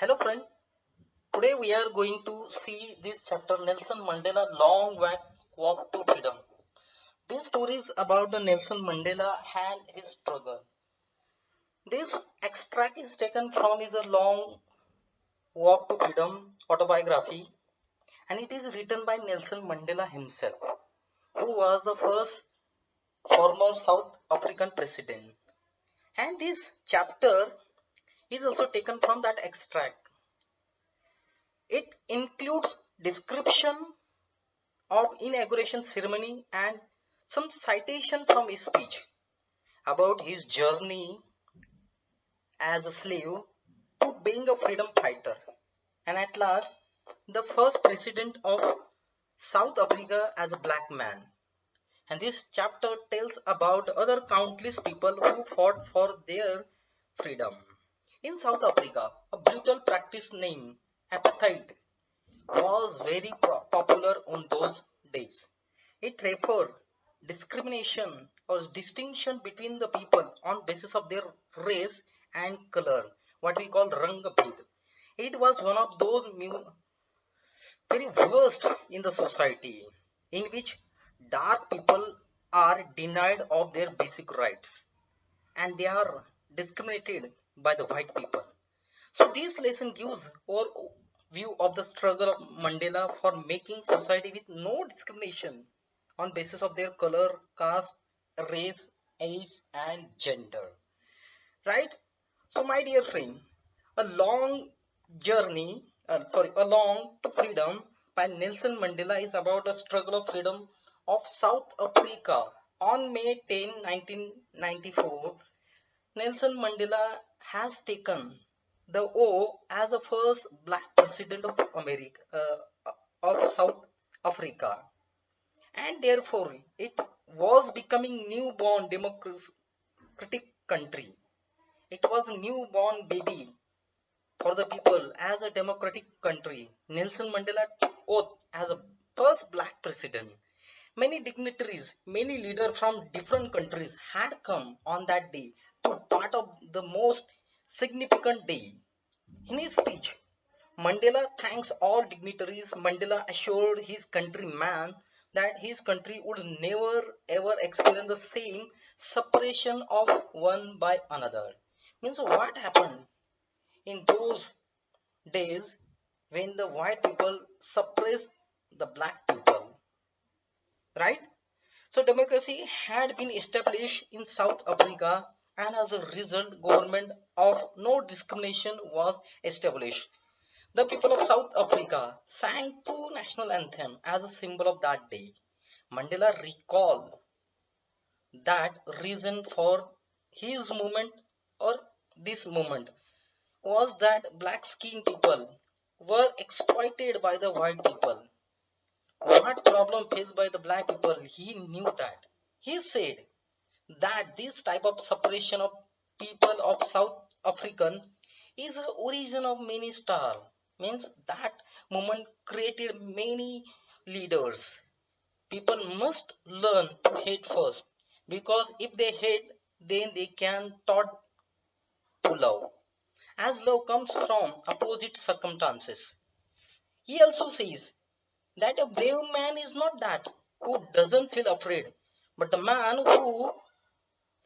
Hello friend, today we are going to see this chapter Nelson Mandela Walk to Freedom. This story is about the Nelson Mandela and his struggle. This extract is taken from his Long Walk to Freedom autobiography and it is written by Nelson Mandela himself, who was the first former South African president. And this chapter is also taken from that extract. It includes description of inauguration ceremony and some citation from his speech about his journey as a slave to being a freedom fighter and at last the first president of South Africa as a black man. And this chapter tells about other countless people who fought for their freedom. In South Africa, a brutal practice named apartheid was very popular on those days. It referred discrimination or distinction between the people on basis of their race and color, what we call rang bhed. It was one of those very worst in the society in which dark people are denied of their basic rights and they are discriminated by the white people. So this lesson gives overview of the struggle of Mandela for making society with no discrimination on basis of their color, caste, race, age and gender. Right? So my dear friend, a long along to freedom by Nelson Mandela is about the struggle of freedom of South Africa. On May 10, 1994, Nelson Mandela has taken the oath as the first black president of of South Africa, and therefore it was becoming newborn democratic country. It was a newborn baby for the people as a democratic country. Nelson Mandela took oath as a first black president. Many dignitaries, many leaders from different countries had come on that day to part of the most significant day. In his speech, Mandela thanks all dignitaries. Mandela assured his countrymen that his country would never ever experience the same separation of one by another. Means what happened in those days when the white people suppressed the black people, right? So democracy had been established in South Africa and as a result government of no discrimination was established. The people of South Africa sang two national anthem as a symbol of that day. Mandela recalled that reason for his movement or this movement was that black skinned people were exploited by the white people. What problem faced by the black people, he knew that. He said that this type of separation of people of South African is the origin of many star. Means that movement created many leaders. People must learn to hate first because if they hate, then they can taught to love. As love comes from opposite circumstances. He also says that a brave man is not that who doesn't feel afraid, but the man who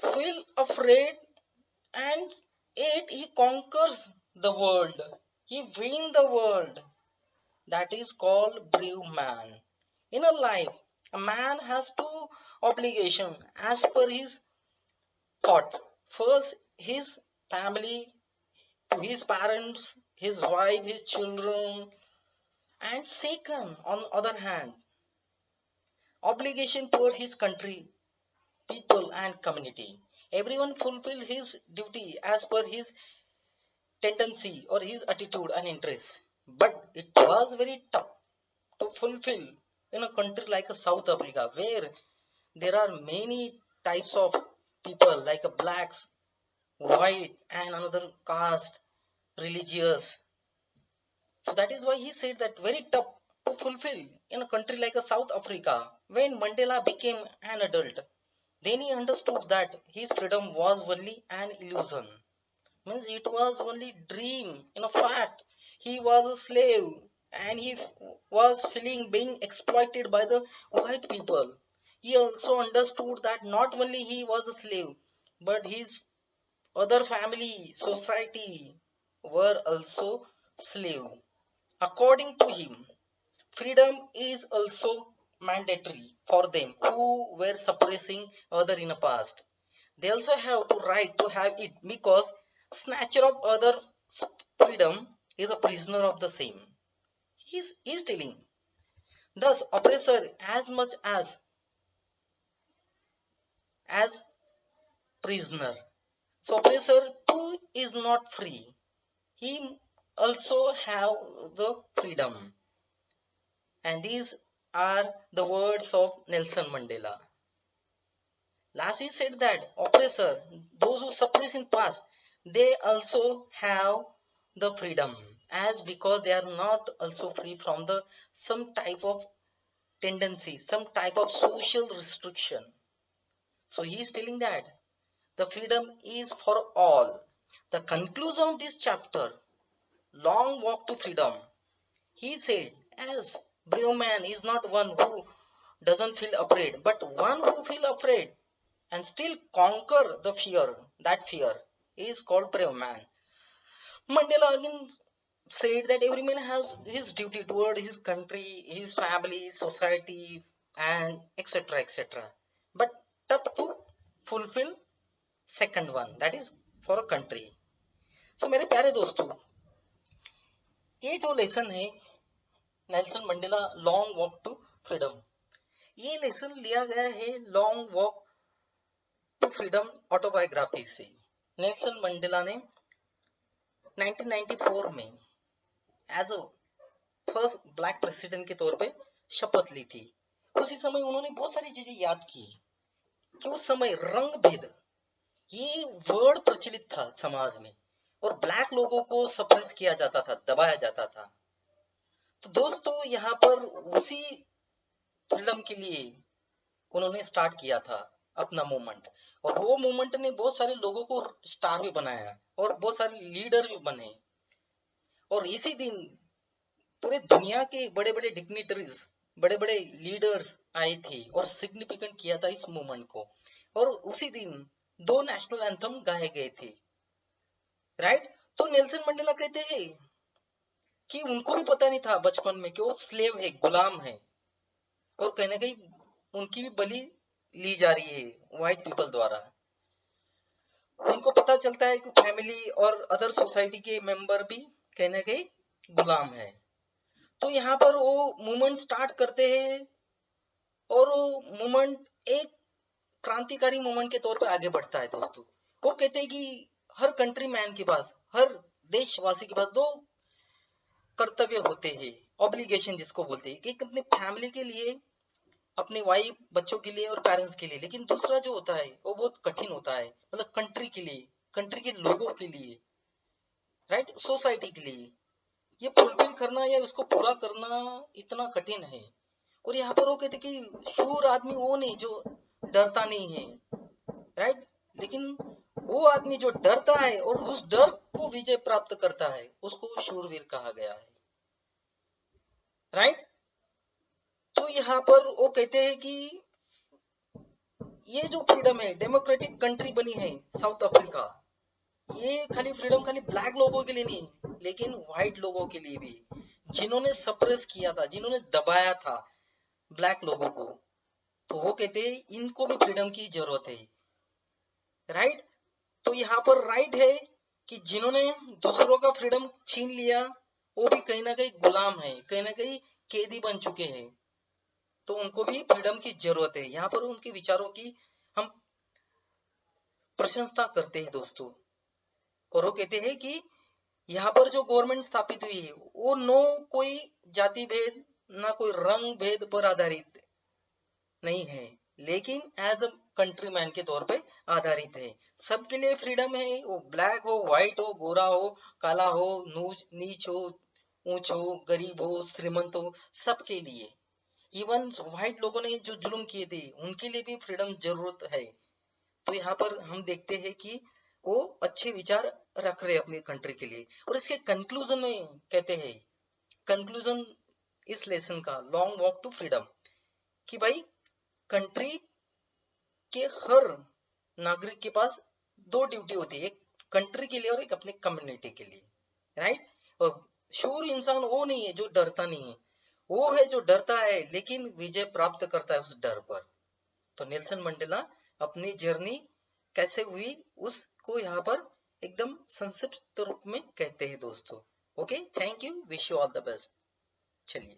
feel afraid and yet he conquers the world. He wins the world. That is called brave man. In a life, a man has two obligations as per his thought. First, his family, to his parents, his wife, his children, and second, on other hand, obligation toward his country, people, and community. Everyone fulfill his duty as per his tendency or his attitude and interest. But it was very tough to fulfill in a country like a South Africa where there are many types of people like a blacks, white, and another caste, religious. So that is why he said that very tough to fulfill in a country like a South Africa. When Mandela became an adult, then he understood that his freedom was only an illusion. Means it was only dream. In a fact, he was a slave and he was feeling being exploited by the white people. He also understood that not only he was a slave, but his other family, society were also slave. According to him, freedom is also mandatory for them who were suppressing other in the past. They also have to right to have it because snatcher of other freedom is a prisoner of the same. He's telling. Thus, oppressor as much as prisoner. So oppressor too is not free. He also have the freedom. And these are the words of Nelson Mandela. Lassie said that oppressor, those who suppress in past, they also have the freedom as because they are not also free from the some type of tendency, some type of social restriction. So he is telling that the freedom is for all. The conclusion of this chapter, long walk to freedom, he said, as brave man is not one who doesn't feel afraid, but one who feel afraid and still conquer the fear. That fear is called brave man. Mandela again said that every man has his duty toward his country, his family, society, and etc. etc. But up to fulfill second one, that is for a country. So मेरे प्यारे दोस्तों, ये जो lesson है Nelson Mandela long walk to freedom, ये lesson लिया गया है long walk to freedom autobiography से। नेल्सन मंडेला ने 1994 में as a first black president के तौर पे शपथ ली थी। उसी समय उन्होंने बहुत सारी चीजें याद की कि उस समय रंग भेद ये वर्ड प्रचलित था समाज में और ब्लैक लोगों को सप्रेस किया जाता था, दबाया जाता था। तो दोस्तों यहाँ पर उसी फ्रीडम के लिए उन्होंने स्टार्ट किया था अपना मूवमेंट, और वो मूवमेंट ने बहुत सारे लोगों को स्टार भी बनाया और बहुत सारे लीडर भी बने। और इसी दिन पूरे दुनिया के बड़े बड़े डिग्निटरीज, बड़े बड़े लीडर्स आए थे और सिग्निफिकेंट किया था इस मूवमेंट को। और उसी दिन 2 नेशनल एंथम गाए गए थे, राइट। तो नेल्सन मंडेला कहते हैं कि उनको भी पता नहीं था बचपन में कि वो स्लेव है, गुलाम है, और कहीं ना कहीं उनकी भी बलि ली जा रही है व्हाइट पीपल द्वारा। उनको पता चलता है कि फैमिली और अदर सोसाइटी के मेंबर भी कहीं ना कहीं गुलाम है। तो यहाँ पर वो मूवमेंट स्टार्ट करते हैं और वो मूवमेंट एक क्रांतिकारी मूवमेंट के तौर पे आगे बढ़ता है दोस्तों। वो कहते हैं कि हर कंट्री मैन के पास, हर देशवासी के पास 2 कर्तव्य होते हैं, ऑब्लिगेशन जिसको बोलते हैं, कि अपने फैमिली के लिए, अपने वाइफ बच्चों के लिए और पेरेंट्स के लिए। लेकिन दूसरा जो होता है वो बहुत कठिन होता है, मतलब कंट्री के लिए, कंट्री के लोगों के लिए, राइट, सोसाइटी के लिए ये फुलफिल करना या उसको पूरा करना इतना कठिन है। और यहाँ पर वो कहते कि शूर आदमी वो नहीं जो डरता नहीं है, राइट, लेकिन वो आदमी जो डरता है और उस डर को विजय प्राप्त करता है उसको शूरवीर कहा गया है, राइट। तो यहाँ पर वो कहते हैं कि ये जो फ्रीडम है, डेमोक्रेटिक कंट्री बनी है साउथ अफ्रीका, ये खाली फ्रीडम खाली ब्लैक लोगों के लिए नहीं, लेकिन व्हाइट लोगों के लिए भी, जिन्होंने सप्रेस किया था, जिन्होंने दबाया था ब्लैक लोगों को। तो वो कहते हैं इनको भी फ्रीडम की जरूरत है, राइट। तो यहाँ पर राइट है कि जिन्होंने दूसरों का फ्रीडम छीन लिया वो भी कहीं ना कहीं गुलाम है, कहीं ना कहीं कैदी बन चुके हैं। तो उनको भी फ्रीडम की जरूरत है। यहाँ पर उनके विचारों की हम प्रशंसा करते हैं दोस्तों। और वो कहते हैं कि यहाँ पर जो गवर्नमेंट स्थापित हुई है वो नो कोई जाति भेद, ना कोई रंग भेद पर आधारित नहीं है, लेकिन एज अ कंट्री मैन के तौर पे आधारित है। सबके लिए फ्रीडम है, वो ब्लैक हो, व्हाइट हो, गोरा हो, काला हो, नीच हो, ऊंच हो, गरीब हो, श्रीमंत हो, सबके लिए। इवन व्हाइट लोगों ने जो जुल्म किए थे उनके लिए भी फ्रीडम जरूरत है। तो यहाँ पर हम देखते हैं कि वो अच्छे विचार रख रहे हैं अपनी कंट्री के लिए। और इसके कंक्लूजन में कहते हैं, कंक्लूजन इस लेसन का लॉन्ग वॉक टू फ्रीडम, कि भाई कंट्री के हर नागरिक के पास दो ड्यूटी होती है, एक कंट्री के लिए और एक अपने कम्युनिटी के लिए, राइट। और शूर इंसान वो नहीं है जो डरता नहीं है, वो है जो डरता है लेकिन विजय प्राप्त करता है उस डर पर। तो नेल्सन मंडेला अपनी जर्नी कैसे हुई उसको यहाँ पर एकदम संक्षिप्त रूप में कहते हैं दोस्तों। Okay, thank you, wish you all the best. चलिए।